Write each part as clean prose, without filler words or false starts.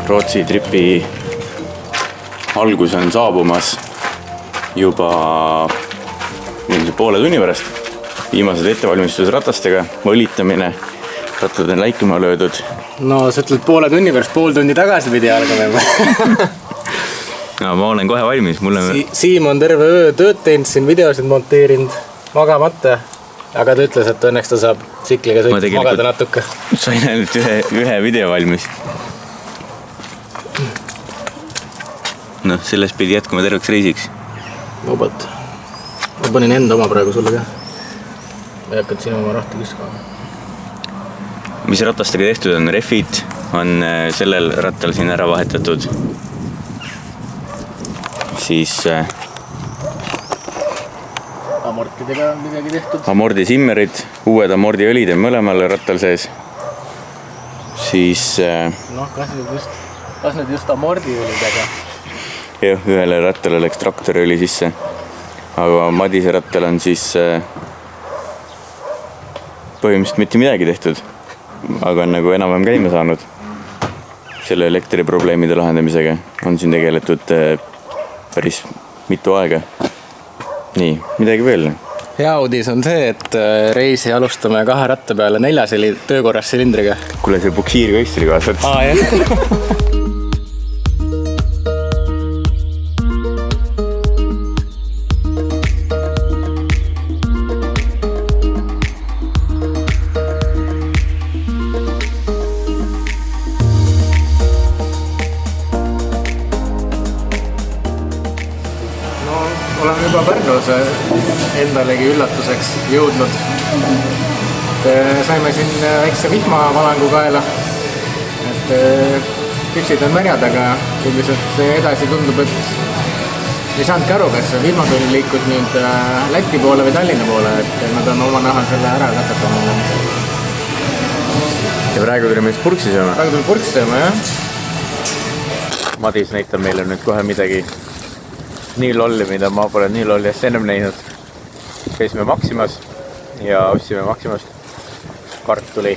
Rootsi tripi algus on saabumas juba poole tunni pärast. Viimased ettevalmistused ratastega, võlitamine, rattad on läikima löödud. No sa ütled poole tunni pärast, pool tundi tagasi pidi algama juba. No, ma olen kohe valmis. Siim on terve öö tööd teinud, siin videosid monteerinud, magamata. Aga ta ütles, et õnneks ta saab tsikliga sõita magada natuke. Sain ainult ühe video valmis. Sellest pidi jätkuma terveks reisiks. Vabalt. Ma panin enda oma praegu sulle ka. Ma ei hakkad sinu oma rahti kiskama. Mis ratastega tehtud on? Refid on sellel rattal siin ära vahetatud. Siis amortidega on midagi tehtud. Amordi simmerid, uued amordi õlid on mõlemal rattal sees. Siis kas need just amordi õlidega? Jah, ühele rattale läks traktori õli sisse. Aga Madise rattal on siis põhimõtteliselt mitte midagi tehtud. Aga on nagu enam-vähem käima saanud. Selle elektriprobleemide lahendamisega on siin tegeletud päris mitu aega. Nii, midagi veel. Hea uudis on see, et reisi alustame 2 ratta peale 4 töökorras silindriga. Kuule, see buksiir ka istri kaasad. Jah. Oleme juba Pärnus endalegi üllatuseks jõudnud. Saime siin väikse vihmavalangu kaela. Et püksid on märjad, aga üldiselt edasi tundub, et ei saanudki aru, kas vihmatull liikus nüüd Läti poole või Tallinna poole, et nad on oma naha selle ära katsetanud. Ja praegu tuleme just purksi sööma? Praegu tuleme purksi sööma, jah. Madis näitab meile nüüd kohe midagi nii lolli, mida ma pole nii lolli eest ennem näinud. Käisime Maximas ja ostsime Maximast kartuli.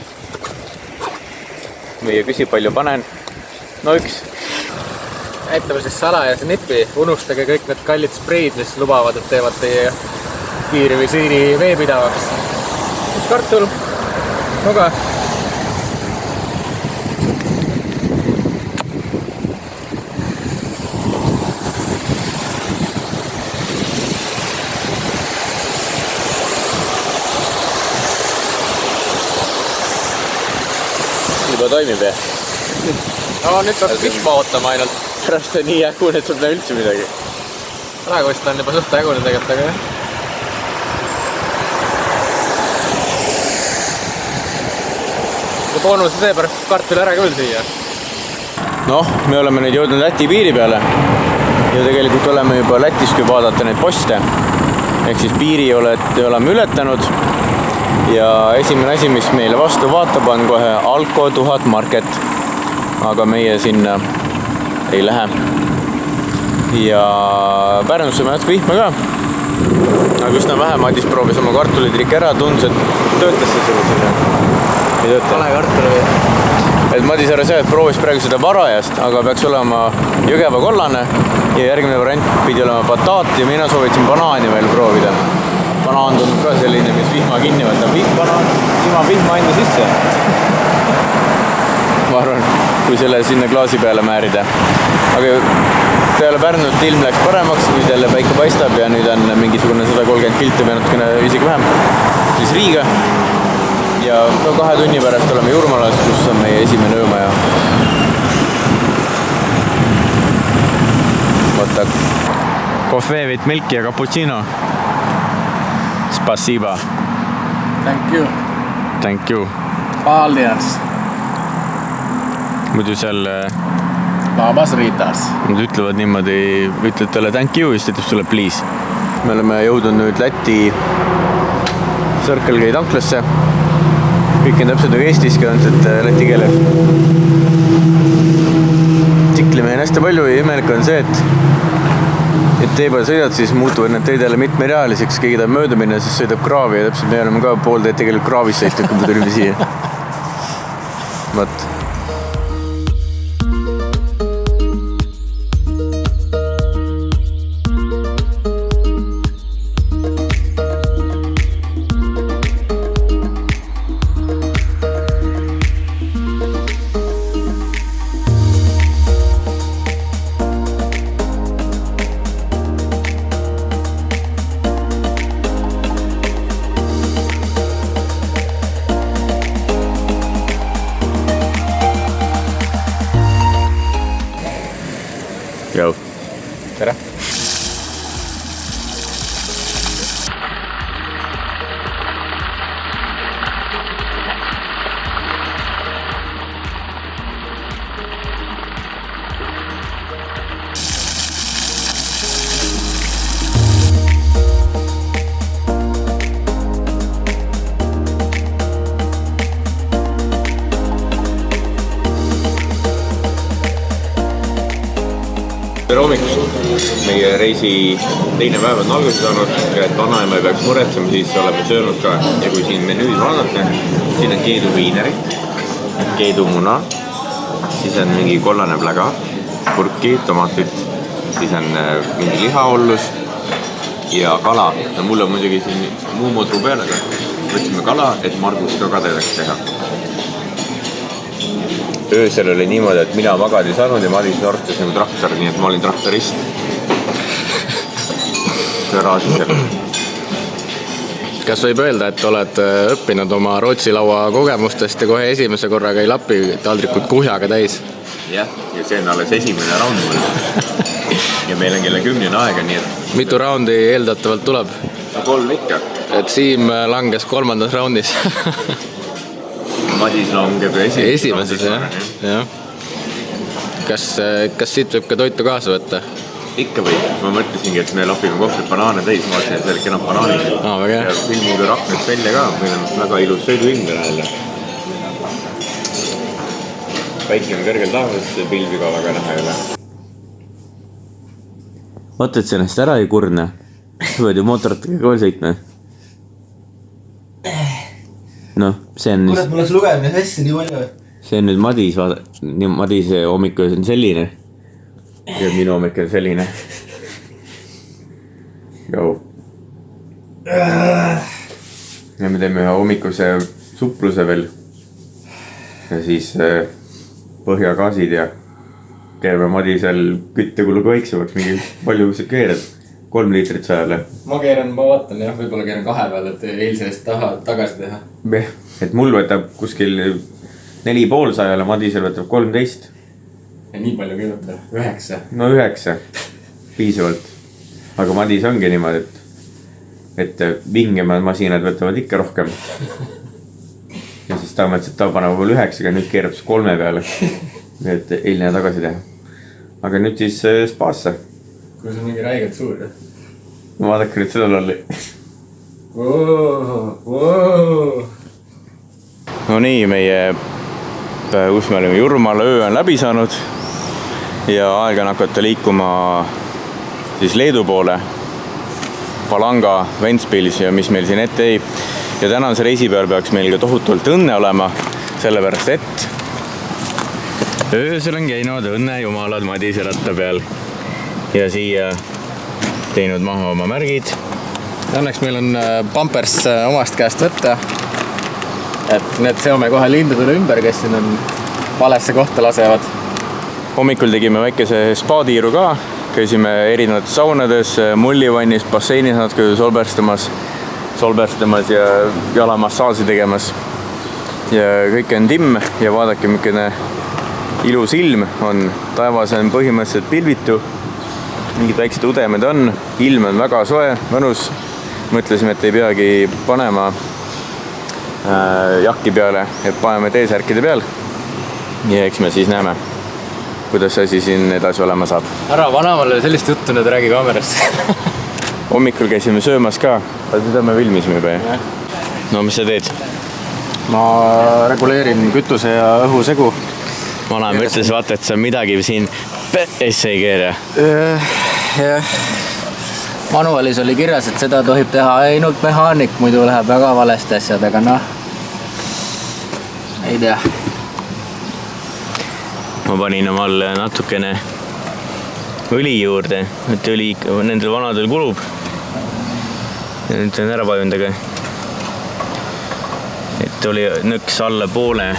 Müüja küsib, palju panen? No 1. Näitame siis salajase nipi. Unustage kõik need kallid spreid, mis lubavad, et teevad teie kiiri või siiri veepidavaks. Kartul, nuga. Toimib, jah? No nüüd peab vihma ootama ainult. Pärast on nii ägune, et sul näe üldse midagi. Praegu vist on juba suht ägune tegelikult, aga jah. Ja boonuse tee pärast kartul ära küll siia. Me oleme nüüd jõudnud Läti piiri peale. Ja tegelikult oleme juba Lätis, kui vaadata neid poste. Ehk siis piiri oleme ületanud. Ja esimene asi, mis meile vastu vaatab, on kohe Alko 1000 Market. Aga meie sinna ei lähe. Ja Pärnusse me natuke vihma ka. Aga üsna vähe Madis proovis oma kartulitrikki ära, tundus, et töötas see sellisega. Ei tööta. Vale kartuli. Et Madis ära see, et proovis praegu seda varajast, aga peaks olema Jõgeva kollane. Ja järgmine variant pidi olema bataat ja mina soovitasin banaani veel proovida. Banaan tundub ka selline, mis vihma kinni võtab. Vihma enda sisse. Ma arvan, kui selle sinna klaasi peale määrida. Aga peale Pärnut ilm läks paremaks, nüüd jälle päike paistab ja nüüd on mingisugune 130 kilti või natukene isegi vähem. Siis Riiga. Ja 2 tunni pärast oleme Jurmalas, kus on meie esimene öömaja. Võtta kohve, with milk ja cappuccino. Spasiba. Thank you. Thank you. Paldias. Muidu seal Vabas Ritas. Nad ütlevad niimoodi, ütled talle thank you, siis ütleb sulle please. Me oleme jõudnud nüüd Läti Circle K tanklasse. Kõik on täpselt nagu Eestiski olnud, et läti keeles. Tsiklimehi on hästi palju ja imelik on see, et et tee peal sõidad, siis muutuvad need teed jälle mitmerealiseks, keegi tahab mööda minna, siis sõidab kraavi ja täpselt me oleme ka pool teed tegelikult kraavis sõist, kui me tulime siia. Vat. Jau. Tere! Tere hommikust! Meie reisi teine päev on alguse saanud ja et vanaema ei peaks muretsema, siis oleme söönud ka. Ja kui siin menüüd vaadata, siin on keedu viinerit, keedu muna, siis on mingi kollane pläga, kurki, tomatit, siis on mingi lihaollus ja kala. No mul on muidugi siin muu modru peale, võtsime kala, et Margus ka kadedaks teha. Öösel oli niimoodi, et mina magada ei saanud ja Madis nortas nagu traktor, nii et ma olin traktorist. Garaažisel. Kas võib öelda, et oled õppinud oma Rootsi laua kogemustest ja kohe esimese korraga ei lapi taldrikud kuhjaga täis? Jah, ja see on alles esimene raund mul. Ja meil on kella 10 aega, nii et... Mitu raundi eeldatavalt tuleb? 3 ikka. Et Siim langes 3. raundis. Madis langeb esimeses, jah. Kas siit võib ka toitu kaasa võtta? Ikka võib. Ma mõtlesingi, et me lapime kohvrid banaane täis. Ma mõtlesin, et veel kenab banaanid. Ja filmiga raknest välja ka. Meil on väga ilus sõiduhind jälle. Päike on kõrgel taevas, pilvi ka väga näha ei ole. Vaata, et see ennast ära ei kurne. Sa võid ju mootoritega kool sõitma. Noh, see on... Kurat, mul oleks lugemine hästi nii palju. See on nüüd Madis, Madise hommiku on selline. Ja minu hommik on selline. Jau. Ja me teeme ühe hommikuse supluse veel. Ja siis põhjakaasid ja keerame Madisel küttekulu väiksemaks, mingi palju see keerad. 3 liitrit sajale. Ma vaatan jah, võib-olla keeran 2 peal, et eilse eest tagasi teha. Et mul võtab kuskil 4,5 sajale, Madisel võtab 13. Ja nii palju keerutada? 9? No 9. Piisavalt. Aga Madis ongi niimoodi, et vingemad masinad võtavad ikka rohkem. Ja siis ta mõtles, et ta paneb veel 9, aga nüüd keerab 3 peale. Et eilne tagasi teha. Aga nüüd siis spaasse. Kui see on mingi räigelt suur, jah? No vaadake nüüd seda lolli. No nii, meie kus me olime Jurmala öö on läbi saanud ja aeg on hakata liikuma siis Leedu poole Palanga, Ventspils ja mis meil siin ette ei. Ja tänase reisi peal peaks meil ka tohutult õnne olema, sellepärast et öösel on käinud õnne jumalad Madise ratta peal ja siia teinud maha oma märgid. Õnneks meil on pampers omast käest võtta. Et need seome kohe lindudele ümber, kes siin on valesse kohta lasevad. Hommikul tegime väikese spaatiiru ka. Käisime erinevates saunades, mullivannis, basseinis natuke solberstamas ja jalamassaaži tegemas. Ja kõik on timm ja vaadake, milline ilus ilm on. Taevas on põhimõtteliselt pilvitu. Mingid väiksed udemed on. Ilm on väga soe, mõnus. Mõtlesime, et ei peagi panema jakki peale, et paneme T-särkide peal. Ja eks me siis näeme, kuidas see asi siin edasi olema saab. Ära vanamale sellist juttu nüüd räägi kaamerast. Hommikul käisime söömas ka, aga seda me filmisime juba. No mis sa teed? Ma reguleerin kütuse ja õhusegu. Vanaema ütles, vaata, et sa midagi siin ei keera. Jah, manualis oli kirjas, et seda tohib teha ainult mehaanik, muidu läheb väga valesti asjadega, noh. Ei tea. Ma panin omal natukene õli juurde, et õli nendel vanadel kulub. Ja nüüd on ära vajundega. Et oli nõks alla poole.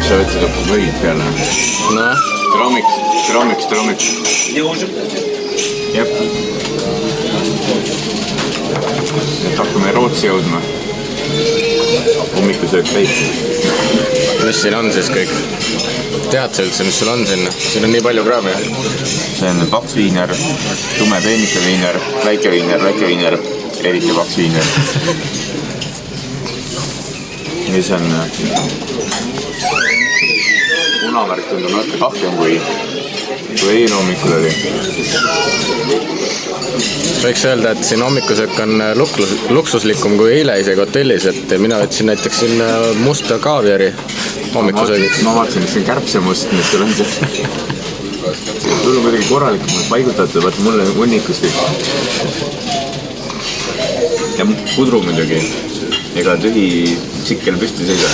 sa võtsid hoopis võid peale. Noh, trommiks. Jep. Nüüd hakkame Rootsi jõudma. Hommikusöök täis. Mis siin on siis kõik? Tead sa üldse, mis sul on sinna? Siin on nii palju kraami. See on paks viiner, tume peenike viiner, väike viiner, eriti paks viiner. Mis on punavärk tundub natuke kahjem kui eile hommikul oli. Võiks öelda, et siin hommikusöök on luksuslikum kui eile isegi hotellis, et mina võtsin näiteks siin musta kaaviari hommikusöögiks. Ma vaatasin, et see on kärbsemust, mis sul on see. Sul on kuidagi korralikumalt paigutatud, vaata mulle hunnikus kõik. Ja pudru muidugi, ega tühi tsikkel püsti seisa.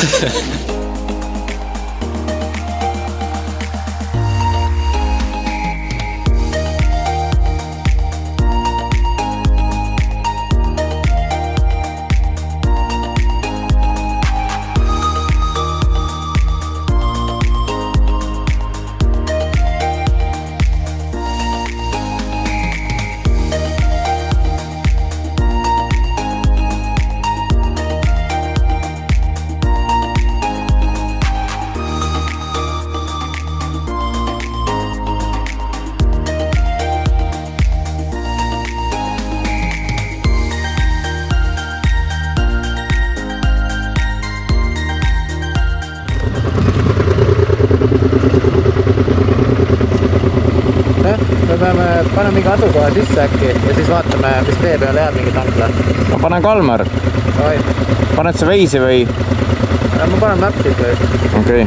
Me peame panema mingi asukoha sisse äkki ja siis vaatame, mis tee peale jääb mingi tankla. Ma panen Kalmar. Oi. Paned sa Waze'i või? Ma panen Maps'is või? Okei.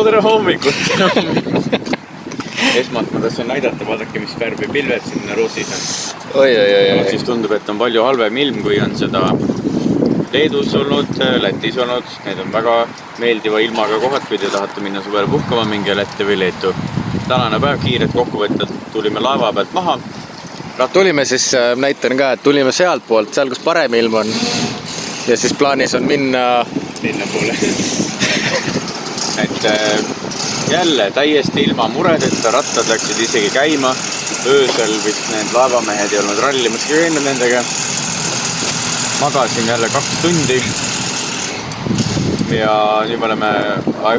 Tere hommikut! Esmalt ma tahtsin näidata, vaadake, mis värvi pilved sinna Rootsis on. Rootsis tundub, et on palju halvem ilm, kui on seda Leedus olnud, Lätis olnud. Need on väga meeldiva ilmaga kohad, kui te tahate minna suvel puhkama mingi Lätti või Leetu. Tänane päev, kiired kokkuvõtted, tulime laeva pealt maha. Tulime siis, näitan ka, et tulime sealt poolt, seal kus parem ilm on. Ja siis plaanis on minna poole. Et jälle täiesti ilma muredeta, rattad läksid isegi käima. Öösel vist need laevamehed ei olnud rallimas käinud nendega. Magasin jälle 2 tundi. Ja nüüd me oleme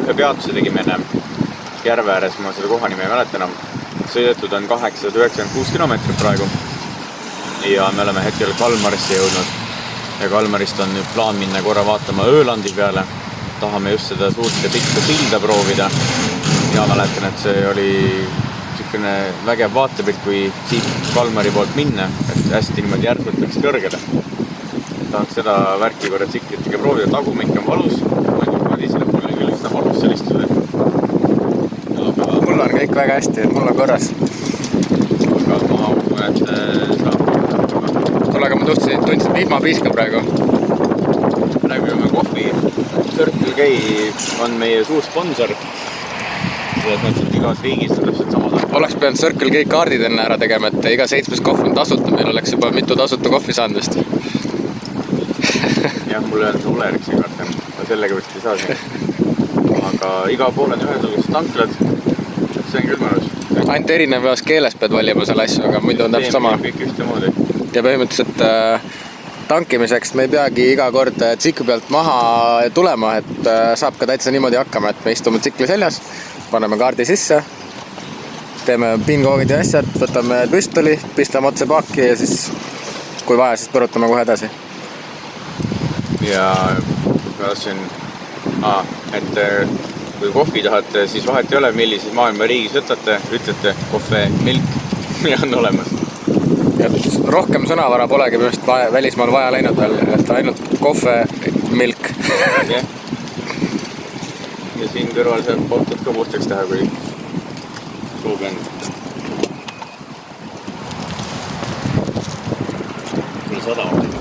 ühe peatuse tegime enne järve ääres, ma seda koha nime ei mäleta enam. Sõidetud on 896 kilomeetrit praegu. Ja me oleme hetkel Kalmarisse jõudnud. Ja Kalmarist on nüüd plaan minna korra vaatama Öölandi peale. Tahame just seda suurt ja pikka silda proovida. Ja mäletan, et see oli sükene vägev vaatepilt, kui siit Kalmari poolt minna, et hästi niimoodi järsult läks kõrgele. Tahaks seda värki korra tsiklitega proovida. Tagumik on valus. Madisele mul on küll üsna valus sellist. Mul on kõik väga hästi, mul on korras. Aga ma usun, et saab. Kuule, aga ma tundsin vihmapiiska praegu. Praegu joome kohvi. Circle K on meie suur sponsor. Selles mõttes, et igas riigis on täpselt samad. Oleks pidanud Circle K kaardid enne ära tegema, et iga 7 kohv on tasuta. Meil oleks juba mitu tasuta kohvi saanud vist. Jah, mul on see Uleriksi kaart. Ma sellega vist ei saa siin. Aga iga pool on ühesugused tanklad. See on küll mõnus. Ainult erinevas keeles pead valima selle asju, aga muidu on täpselt sama. Kõik ühtemoodi. Ja põhimõtteliselt tankimiseks me ei peagi iga kord tsikli pealt maha tulema, et saab ka täitsa niimoodi hakkama, et me istume tsikli seljas, paneme kaardi sisse, teeme PIN-koogid ja asjad, võtame püstoli, pistame otse paaki ja siis kui vaja, siis põrutame kohe edasi. Ja tahtsin, et kui kohvi tahate, siis vahet ei ole, millises maailma riigis võtate, ütlete kohve, milk ja on olemas. et rohkem sõnavara polegi minu arust välismaal vaja läinud veel, et ainult kohve, milk. Ja siin kõrval saab autot ka puhtaks teha, kui suub end. Küll 100 on.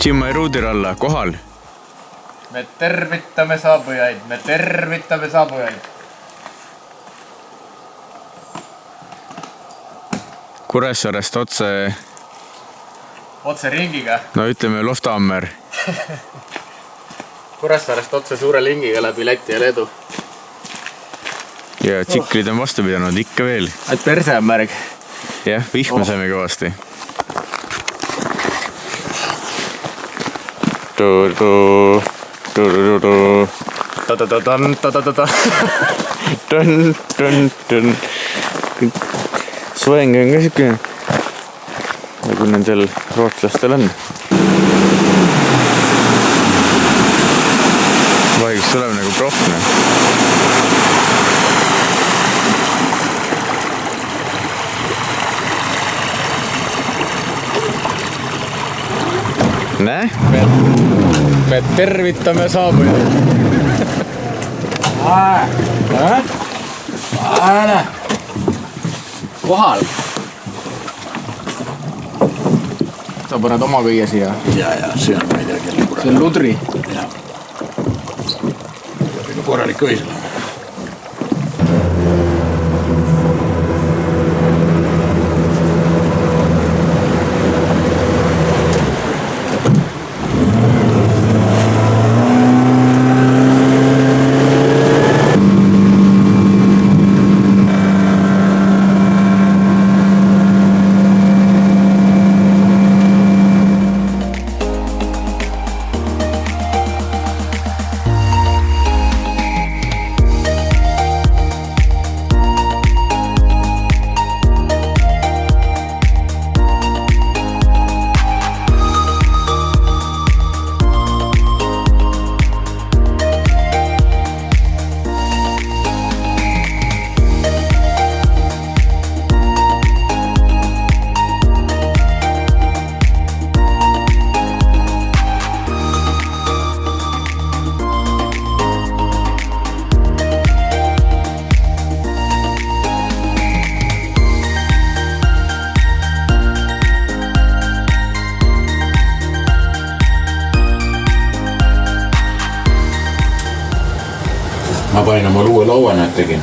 Jimmy Ruudiralla kohal. Me tervitame saabujaid, Kuressaarest otse ringiga. No ütleme Loftahammer. Kuressaarest otse suure lingiga läbi Läti ja Leedu. Ja tsiklid on vastu pidanud ikka veel. Et perse on märg. Jah, vihma saime kõvasti. Soeng on ka siuke, nagu nendel rootslastel on. Vaigust tuleb nagu profne. Näe? Me tervitame saabujaid. Kohal. Sa paned oma kõige siia. Ja, see on ma ei tea, kelle See on ludri. Ja. Korralik õisla. ma panin oma uue laua, näed, tegin.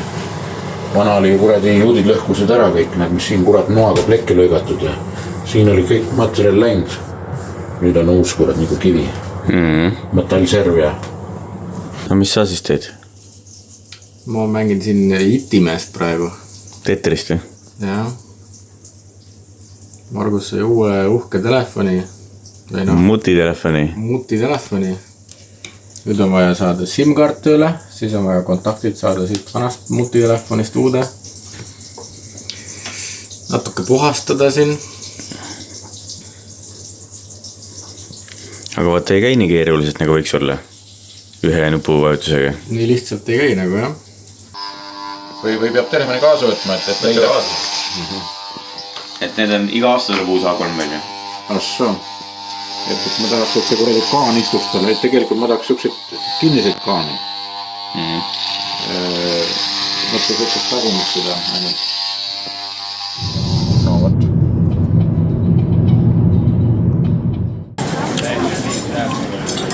Vana oli kuradi juudid lõhkused ära kõik, näed, mis siin kurat noaga plekki lõigatud ja siin oli kõik materjal läinud. Nüüd on uus kurat nagu kivi. Metallserv ja. No mis sa siis teed? Ma mängin siin Itimeest praegu. Tetrist või? Jah. Margus sai uue uhke telefoni. Või Mutitelefoni. Mutitelefoni. Nüüd on vaja saada SIM-kaart tööle, siis on vaja kontaktid saada siit vanast mutitelefonist uude. Natuke puhastada siin. Aga vaata ei käi nii keeruliselt nagu võiks olla. Ühe nupuvajutusega. Nii lihtsalt ei käi nagu, jah. Või peab telefoni kaasa võtma, et leida kaasa. Et need on iga aasta tuleb uus A3 välja. Assoo. Et ma tahaks, et see kuradi kaan istuks talle, et tegelikult ma tahaks siukseid kinniseid kaani. Mõtle võtaks tagumaks seda. No võt.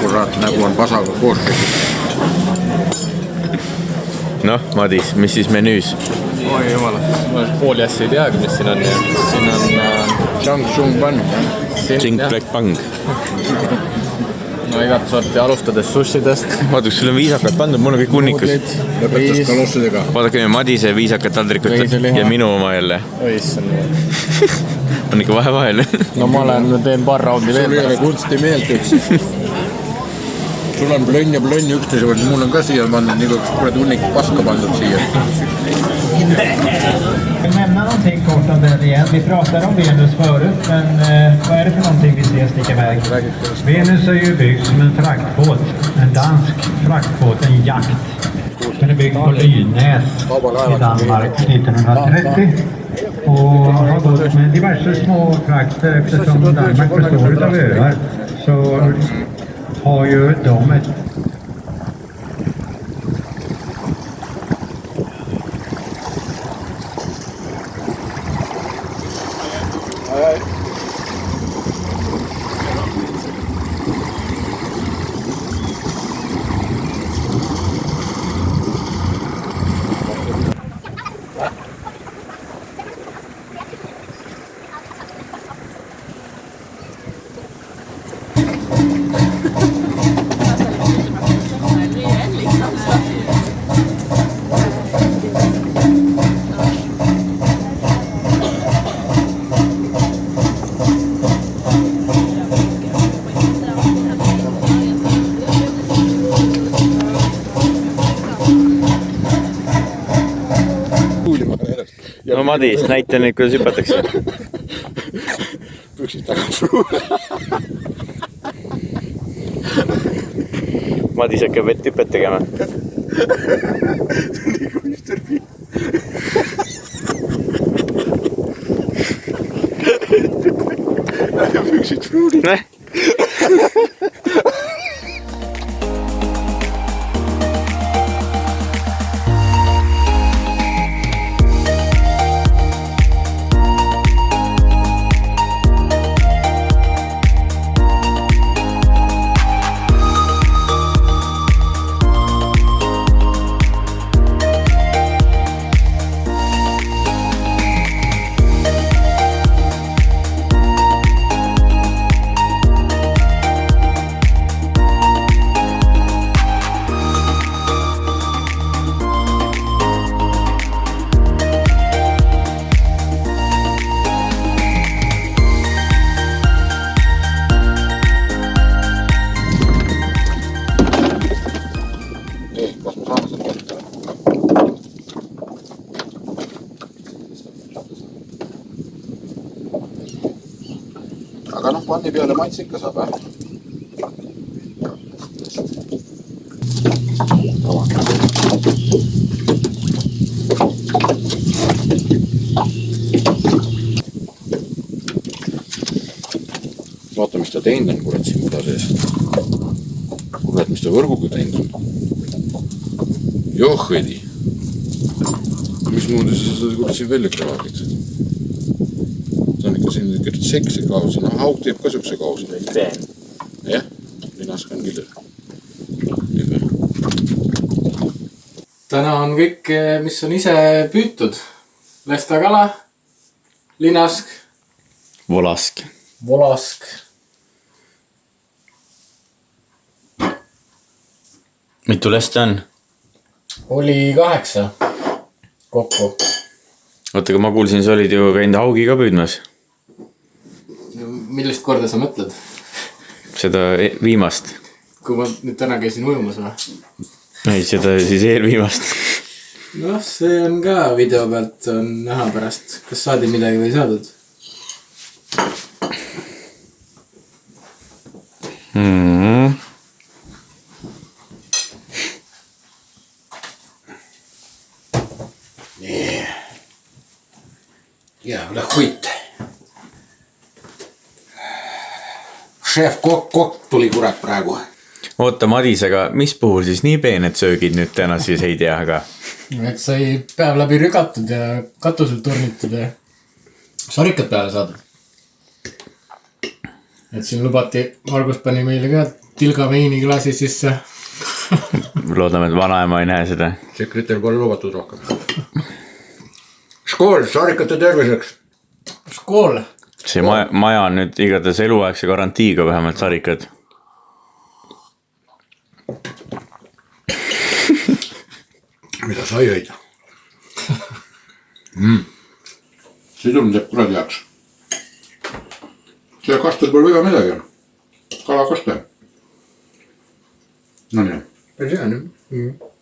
Kurat, nägu on pasaga kooskäs. Noh, Madis, mis siis menüüs? Oi jumala, ma pooli asja ei teagi, mis siin on. Siin on Chang Chung Pan. Ching Black Pang. No igat sorti alustades sushidest. Vaadake, sul on viisakad pandud, mul on kõik hunnikus. Lõpetas kalossidega. Vaadake Madise viisakad taldrikut ja minu oma jälle. Oi, issand. On ikka vahe vahel. No ma teen paar raundi veel. Sul ei ole kunsti meelt üks. Sul on blönn ja blönn üksteise, mul on ka siia pandud nii kui kuradi hunnik paska pandud siia. Nämna någonting kort om den igen. Vi pratade om Venus förut, men vad är det för någonting vi ser sticka iväg? Venus är ju byggd som en fraktbåt, en dansk fraktbåt, en jakt. Den är byggd på Lynäs i Danmark 1930 och har gått med diverse små frakter. Eftersom Danmark består av öar så har ju de ett No Madis, näita nüüd, kuidas hüpatakse. Püksid tagasi. Madis hakkab vett hüpet tegema. Nii kui Mr. P. Püksid fruudi. Näh? Aga noh, panni peale maits ikka saab, Vaata, mis ta teinud on, kurat, siin muda sees. Kurat, mis ta võrguga teinud on. Johhedi. Mis muudu sa seda kurat siin välja kraadid? Ta on ikka siin kürt seksi kaus. No hauk teeb ka siukse kausi. Jah, linnaska on küll. täna on kõik, mis on ise püütud. Lestakala, linask, Volask. volask. Mitu lesta on? Oli 8 kokku. Oota, aga ma kuulsin, sa olid ju käinud haugi ka püüdmas. Millist korda sa mõtled? Seda viimast. Kui ma nüüd täna käisin ujumas või? Ei, seda siis eelviimast. Noh, see on ka video pealt on näha pärast, kas saadi midagi või ei saadud. Jävla skit. Chef kokk tuli kurat praegu. Oota, Madis, aga mis puhul siis nii peened söögid nüüd täna siis ei tea, aga? Et sai päev läbi rügatud ja katuselt turnitud ja sarikad peale saadud. Et siin lubati, Margus pani meile ka tilga veini klaasi sisse. Loodame, et vanaema ei näe seda. Sekretär pole lubatud rohkem. Skool, sarikate terviseks. Skool. See maja on nüüd igatahes eluaegse garantiiga vähemalt sarikad. Mida sa jõid? Sidun teeb kuradi jaoks. See kastel pole viga midagi. Kalakaste. No nii. Päris hea, jah.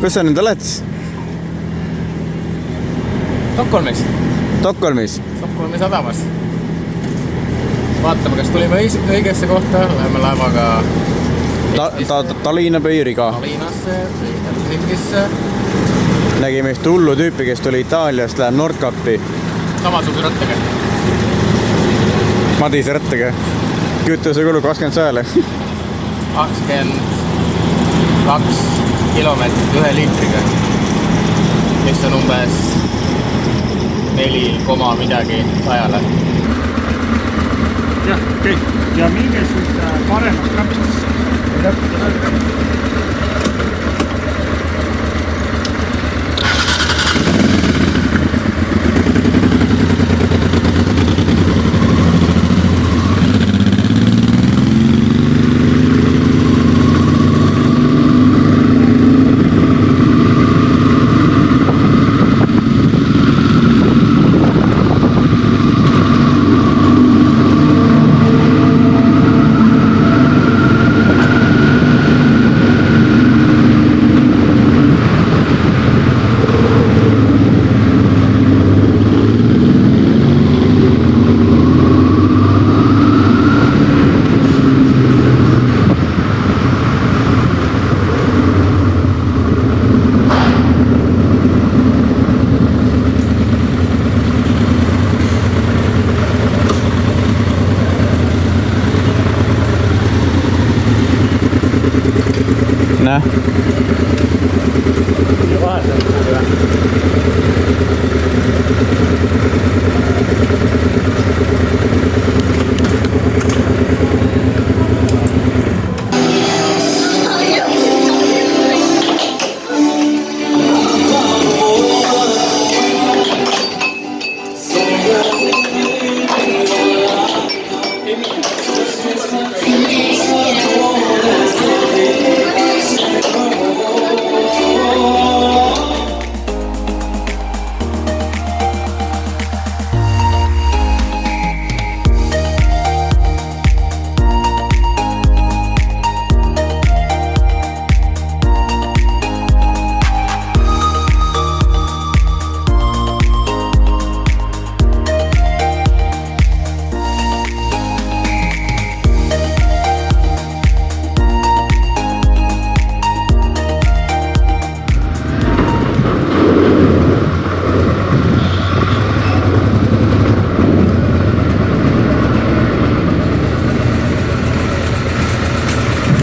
kus sa nüüd oled? Stockholmis Stockholmis? sadamas. Vaatame, kas tulime õigesse kohta, läheme laevaga Tallinna Pööriga. Tallinnasse, Helsingisse. Nägime üht hullu tüüpi, kes tuli Itaaliast, läheb Nordkapi. Samasuguse rattaga. Madise rattaga. Kütuse kulu 20 sajale. 22 kilomeetrit 1 liitriga, mis on umbes 4, midagi sajale. Jah, okei. Ja minge siis paremast kapistesse. Näe.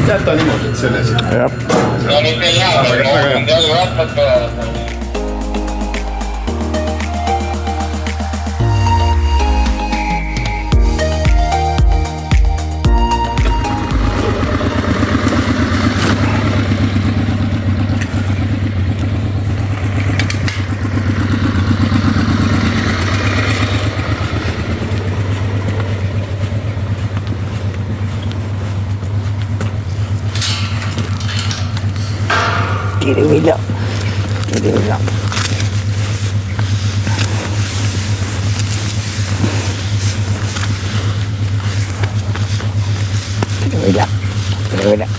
Jäta niimoodi, et selle siin. Jah. Kirvilja. Kirvilja. Kirvilja. Kirvilja.